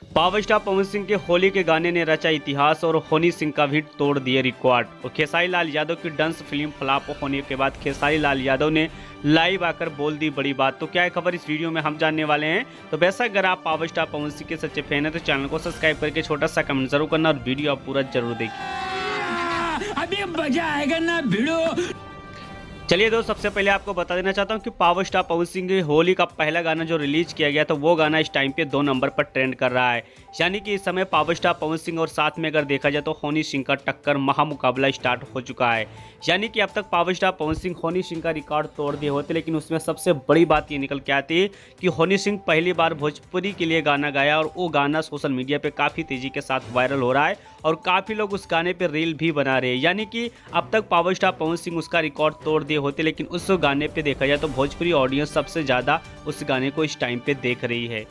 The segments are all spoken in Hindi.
पावर स्टार पवन सिंह के होली के गाने ने रचा इतिहास और हनी सिंह का भी तोड़ दिए रिकॉर्ड। और खेसारी लाल यादव की डांस फिल्म फ्लॉप होने के बाद खेसारी लाल यादव ने लाइव आकर बोल दी बड़ी बात। तो क्या है खबर, इस वीडियो में हम जानने वाले हैं। तो वैसा अगर आप पावर स्टार पवन सिंह के सच्चे फैन हैं तो चैनल को सब्सक्राइब करके छोटा सा कमेंट जरूर करना और वीडियो आप पूरा जरूर देखिए। अभी मजा आएगा ना भिड़ो। चलिए दोस्त, सबसे पहले आपको बता देना चाहता हूँ कि पावर स्टार पवन सिंह की होली का पहला गाना जो रिलीज किया गया तो वो गाना इस टाइम पे 2 नंबर पर ट्रेंड कर रहा है। यानी कि इस समय पावर स्टार पवन सिंह और साथ में अगर देखा जाए तो हनी सिंह का टक्कर महामुकाबला स्टार्ट हो चुका है। यानी कि अब तक पावर स्टार पवन सिंह हनी सिंह का रिकॉर्ड तोड़ दिए होते, लेकिन उसमें सबसे बड़ी बात ये निकल के आती है कि हनी सिंह पहली बार भोजपुरी के लिए गाना गाया और वो गाना सोशल मीडिया पे काफ़ी तेज़ी के साथ वायरल हो रहा है और काफ़ी लोग उस गाने पे रील भी बना रहे हैं। यानी कि अब तक पावर स्टार पवन सिंह उसका रिकॉर्ड तोड़ दिए होते, लेकिन उस गाने पे देखा जाए तो भोजपुरी ऑडियंस सबसे ज़्यादा उस गाने को इस टाइम पे देख रही है।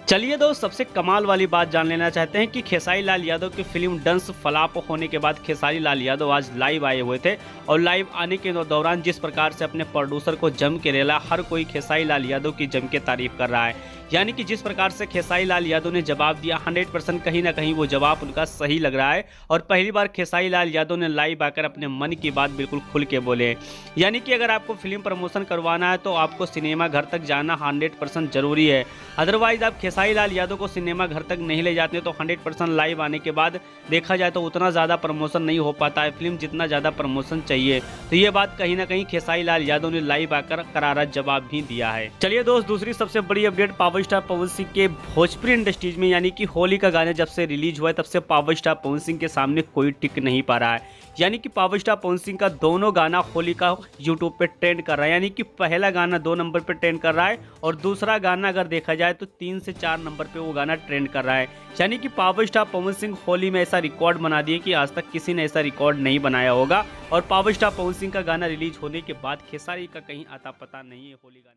चलिए दोस्त, सबसे कमाल वाली बात जान लेना चाहते हैं कि खेसारी लाल यादव की फिल्म डंस फ्लॉप होने के बाद खेसारी लाल यादव आज लाइव आए हुए थे और लाइव आने के दौरान जिस प्रकार से अपने प्रोड्यूसर को जम के रेला, हर कोई खेसारी लाल यादव की जम के तारीफ कर रहा है। यानी कि जिस प्रकार से खेसारी लाल यादव ने जवाब दिया 100% कहीं ना कहीं वो जवाब उनका सही लग रहा है और पहली बार खेसारी लाल यादव ने लाइव आकर अपने मन की बात बिल्कुल खुल के बोले। यानी कि अगर आपको फिल्म प्रमोशन करवाना है तो आपको सिनेमा घर तक जाना 100% जरूरी है। अदरवाइज आप खेसारी लाल यादव को सिनेमा घर तक नहीं ले जाते तो 100% लाइव आने के बाद देखा जाए तो उतना ज़्यादा प्रमोशन नहीं हो पाता है फिल्म जितना ज़्यादा प्रमोशन चाहिए। तो ये बात कहीं ना कहीं खेसारी लाल यादव ने लाइव आकर करारा जवाब भी दिया है। चलिए दोस्त, दूसरी सबसे बड़ी update power star Pawan Singh के भोजपुरी इंडस्ट्रीज में, यानी कि होली का गाना जब से रिलीज हुआ है तब से पावर स्टार पवन सिंह के सामने कोई टिक नहीं पा रहा है। यानी कि पावर स्टार पवन सिंह का दोनों गाना होली का यूट्यूब पे ट्रेंड कर रहा है। यानी कि पहला गाना 2 नंबर पे ट्रेंड कर रहा है और दूसरा गाना अगर देखा जाए तो 3 से 4 नंबर पे वो गाना ट्रेंड कर रहा है। यानी कि पावर स्टार पवन सिंह होली में ऐसा रिकॉर्ड बना दिए कि आज तक किसी ने ऐसा रिकॉर्ड नहीं बनाया होगा। और पावर स्टार पवन सिंह का गाना रिलीज होने के बाद खेसारी का कहीं आता पता नहीं है होली गाने।